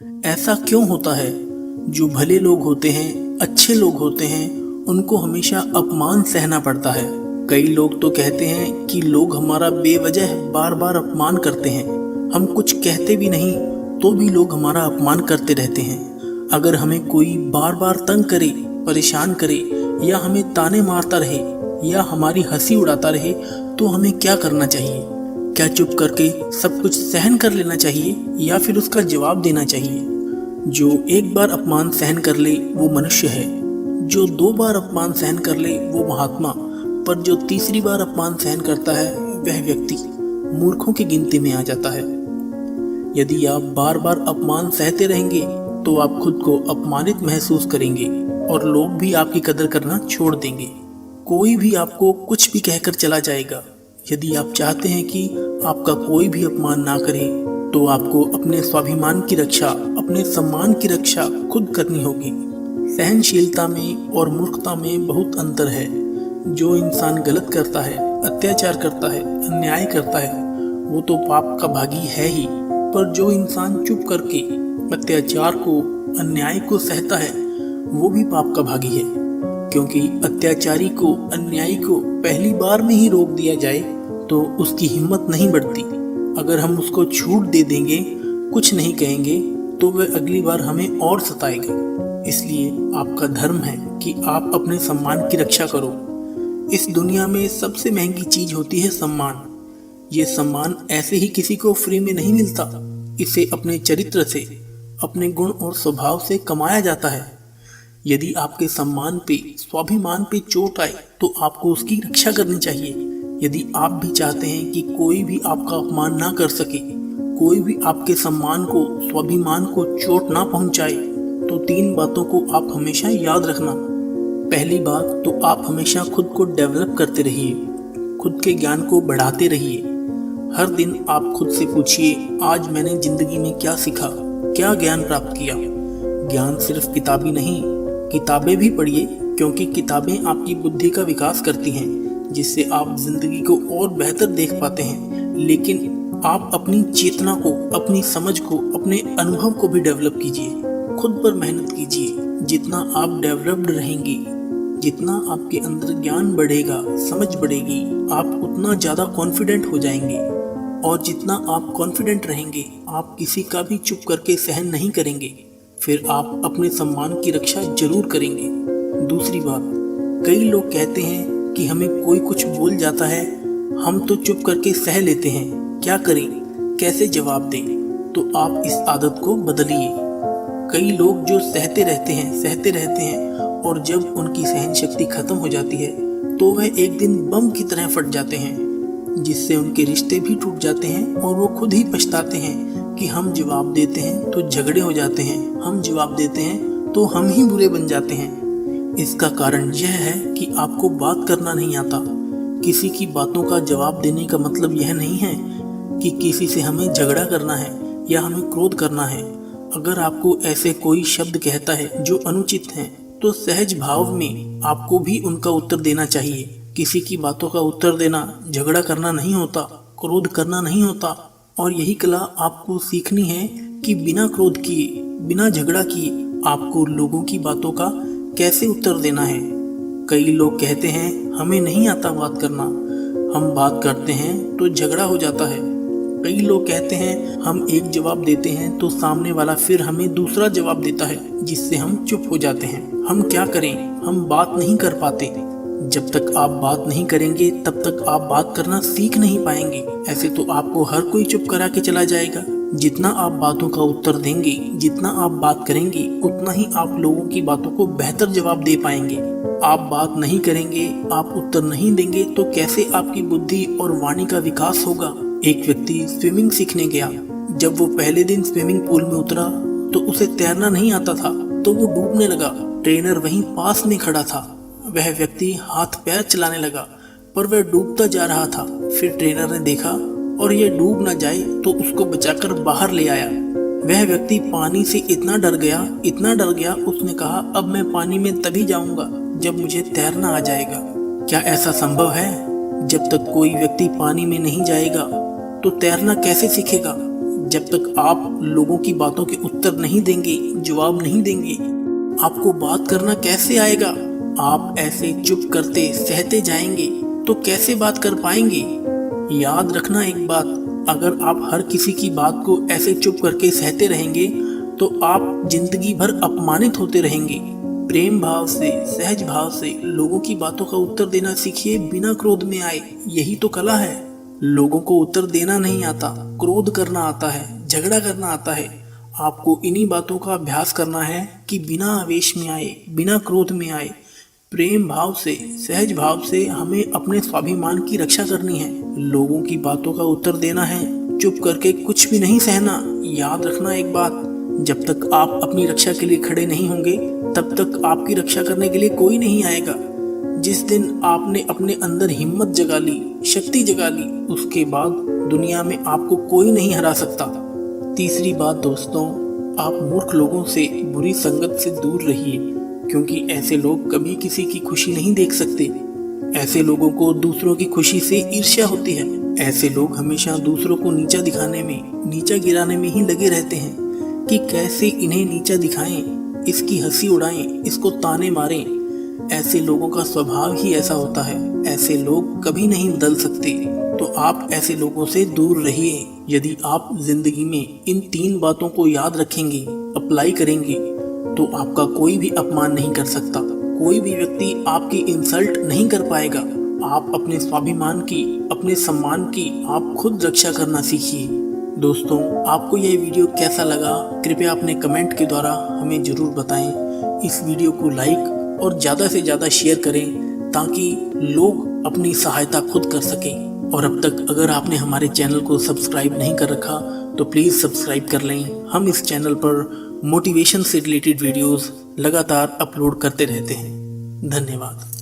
ऐसा क्यों होता है? जो भले लोग होते हैं, अच्छे लोग होते हैं, उनको हमेशा अपमान सहना पड़ता है। कई लोग तो कहते हैं कि लोग हमारा बेवजह बार बार अपमान करते हैं। हम कुछ कहते भी नहीं तो भी लोग हमारा अपमान करते रहते हैं। अगर हमें कोई बार बार तंग करे, परेशान करे, या हमें ताने मारता रहे या हमारी हंसी उड़ाता रहे तो हमें क्या करना चाहिए? क्या चुप करके सब कुछ सहन कर लेना चाहिए या फिर उसका जवाब देना चाहिए? जो एक बार अपमान सहन कर ले वो मनुष्य है, जो 2 बार अपमान सहन कर ले वो महात्मा, पर जो तीसरी बार अपमान सहन करता है वह व्यक्ति मूर्खों की गिनती में आ जाता है। यदि आप बार बार अपमान सहते रहेंगे तो आप खुद को अपमानित महसूस करेंगे और लोग भी आपकी कदर करना छोड़ देंगे। कोई भी आपको कुछ भी कहकर चला जाएगा। यदि आप चाहते हैं कि आपका कोई भी अपमान ना करे तो आपको अपने स्वाभिमान की रक्षा, अपने सम्मान की रक्षा खुद करनी होगी। सहनशीलता में और मूर्खता में बहुत अंतर है। जो इंसान गलत करता है, अत्याचार करता है, अन्याय करता है, वो तो पाप का भागी है ही, पर जो इंसान चुप करके अत्याचार को, अन्याय को सहता है वो भी पाप का भागी है। क्योंकि अत्याचारी को, अन्यायी को पहली बार में ही रोक दिया जाए तो उसकी हिम्मत नहीं बढ़ती। अगर हम उसको छूट दे देंगे, कुछ नहीं कहेंगे, तो वह अगली बार हमें और सताएगा। इसलिए आपका धर्म है कि आप अपने सम्मान की रक्षा करो। इस दुनिया में सबसे महंगी चीज होती है सम्मान। ये सम्मान ऐसे ही किसी को फ्री में नहीं मिलता। इसे अपने चरित्र से, अपने गुण और स्वभाव से कमाया जाता है। यदि आपके सम्मान पे, स्वाभिमान पे चोट आए तो आपको उसकी रक्षा करनी चाहिए। यदि आप भी चाहते हैं कि कोई भी आपका अपमान ना कर सके, कोई भी आपके सम्मान को, स्वाभिमान को चोट ना पहुंचाए, तो 3 बातों को आप हमेशा याद रखना। पहली बात तो आप हमेशा खुद को डेवलप करते रहिए, खुद के ज्ञान को बढ़ाते रहिए। हर दिन आप खुद से पूछिए, आज मैंने जिंदगी में क्या सीखा, क्या ज्ञान प्राप्त किया। ज्ञान सिर्फ किताबी नहीं, किताबें भी पढ़िए, क्योंकि किताबें आपकी बुद्धि का विकास करती हैं, जिससे आप जिंदगी को और बेहतर देख पाते हैं। लेकिन आप अपनी चेतना को, अपनी समझ को, अपने अनुभव को भी डेवलप कीजिए। खुद पर मेहनत कीजिए। जितना आप डेवलप्ड रहेंगे, जितना आपके अंदर ज्ञान बढ़ेगा, समझ बढ़ेगी, आप उतना ज़्यादा कॉन्फिडेंट हो जाएंगे। और जितना आप कॉन्फिडेंट रहेंगे, आप किसी का भी चुप करके सहन नहीं करेंगे। फिर आप अपने सम्मान की रक्षा जरूर करेंगे। दूसरी बात, कई लोग कहते हैं कि हमें कोई कुछ बोल जाता है, हम तो चुप करके सह लेते हैं, क्या करें, कैसे जवाब दें? तो आप इस आदत को बदलिए। कई लोग जो सहते रहते हैं और जब उनकी सहन शक्ति खत्म हो जाती है तो वह एक दिन बम की तरह फट जाते हैं, जिससे उनके रिश्ते भी टूट जाते हैं और वो खुद ही पछताते हैं कि हम जवाब देते हैं तो झगड़े हो जाते हैं, हम जवाब देते हैं तो हम ही बुरे बन जाते हैं। इसका कारण यह है कि आपको बात करना नहीं आता। किसी की बातों का जवाब देने का मतलब यह नहीं है कि किसी से हमें झगड़ा करना है या हमें क्रोध करना है। अगर आपको ऐसे कोई शब्द कहता है जो अनुचित है तो सहज भाव में आपको भी उनका उत्तर देना चाहिए। किसी की बातों का उत्तर देना झगड़ा करना नहीं होता, क्रोध करना नहीं होता। और यही कला आपको सीखनी है कि बिना क्रोध किए, बिना झगड़ा किए आपको लोगों की बातों का कैसे उत्तर देना है। कई लोग कहते हैं हमें नहीं आता बात करना, हम बात करते हैं तो झगड़ा हो जाता है। कई लोग कहते हैं हम एक जवाब देते हैं तो सामने वाला फिर हमें दूसरा जवाब देता है, जिससे हम चुप हो जाते हैं। हम क्या करें, हम बात नहीं कर पाते। जब तक आप बात नहीं करेंगे तब तक आप बात करना सीख नहीं पाएंगे। ऐसे तो आपको हर कोई चुप करा के चला जाएगा। जितना आप बातों का उत्तर देंगे, जितना आप बात करेंगे, उतना ही आप लोगों की बातों को बेहतर जवाब दे पाएंगे। आप बात नहीं करेंगे, आप उत्तर नहीं देंगे तो कैसे आपकी बुद्धि और वाणी का विकास होगा? एक व्यक्ति स्विमिंग सीखने गया। जब वो पहले दिन स्विमिंग पूल में उतरा तो उसे तैरना नहीं आता था, तो वो डूबने लगा। ट्रेनर वहीं पास में खड़ा था। वह व्यक्ति हाथ पैर चलाने लगा, पर वह डूबता जा रहा था। फिर ट्रेनर ने देखा और यह डूब न जाए तो उसको बचाकर बाहर ले आया। वह व्यक्ति पानी से इतना डर गया, उसने कहा अब मैं पानी में तभी जाऊंगा जब मुझे तैरना आ जाएगा। क्या ऐसा संभव है? जब तक कोई व्यक्ति पानी में नहीं जाएगा तो तैरना कैसे सीखेगा? जब तक आप लोगों की बातों के उत्तर नहीं देंगे, जवाब नहीं देंगे, आपको बात करना कैसे आएगा? आप ऐसे चुप करते सहते जाएंगे तो कैसे बात कर पाएंगे? याद रखना एक बात, अगर आप हर किसी की बात को ऐसे चुप करके सहते रहेंगे तो आप जिंदगी भर अपमानित होते रहेंगे। प्रेम भाव से, सहज भाव से लोगों की बातों का उत्तर देना सीखिए, बिना क्रोध में आए। यही तो कला है। लोगों को उत्तर देना नहीं आता, क्रोध करना आता है, झगड़ा करना आता है। आपको इन्हीं बातों का अभ्यास करना है कि बिना आवेश में आए, बिना क्रोध में आए, प्रेम भाव से, सहज भाव से हमें अपने स्वाभिमान की रक्षा करनी है। लोगों की बातों का उत्तर देना है, चुप करके कुछ भी नहीं सहना। याद रखना एक बात, जब तक आप अपनी रक्षा के लिए खड़े नहीं होंगे तब तक आपकी रक्षा करने के लिए कोई नहीं आएगा। जिस दिन आपने अपने अंदर हिम्मत जगा ली, शक्ति जगा ली, उसके बाद दुनिया में आपको कोई नहीं हरा सकता। तीसरी बात दोस्तों, आप मूर्ख लोगों से, बुरी संगत से दूर रहिए, क्योंकि ऐसे लोग कभी किसी की खुशी नहीं देख सकते। ऐसे लोगों को दूसरों की खुशी से ईर्ष्या होती है। ऐसे लोग हमेशा दूसरों को नीचा दिखाने में, नीचा गिराने में ही लगे रहते हैं कि कैसे इन्हें नीचा दिखाएं, इसकी हंसी उड़ाएं, इसको ताने मारें। ऐसे लोगों का स्वभाव ही ऐसा होता है। ऐसे लोग कभी नहीं बदल सकते, तो आप ऐसे लोगों से दूर रहिए। यदि आप जिंदगी में इन 3 बातों को याद रखेंगे, अप्लाई करेंगे, तो आपका कोई भी अपमान नहीं कर सकता, कोई भी व्यक्ति आपकी इंसल्ट नहीं कर पाएगा। आप अपने स्वाभिमान की, अपने सम्मान की आप खुद रक्षा करना सीखिए। दोस्तों, आपको यह वीडियो कैसा लगा कृपया अपने कमेंट के द्वारा हमें जरूर बताएं। इस वीडियो को लाइक और ज़्यादा से ज़्यादा शेयर करें ताकि लोग अपनी सहायता खुद कर सकें। और अब तक अगर आपने हमारे चैनल को सब्सक्राइब नहीं कर रखा तो प्लीज़ सब्सक्राइब कर लें। हम इस चैनल पर मोटिवेशन से रिलेटेड वीडियोस लगातार अपलोड करते रहते हैं। धन्यवाद।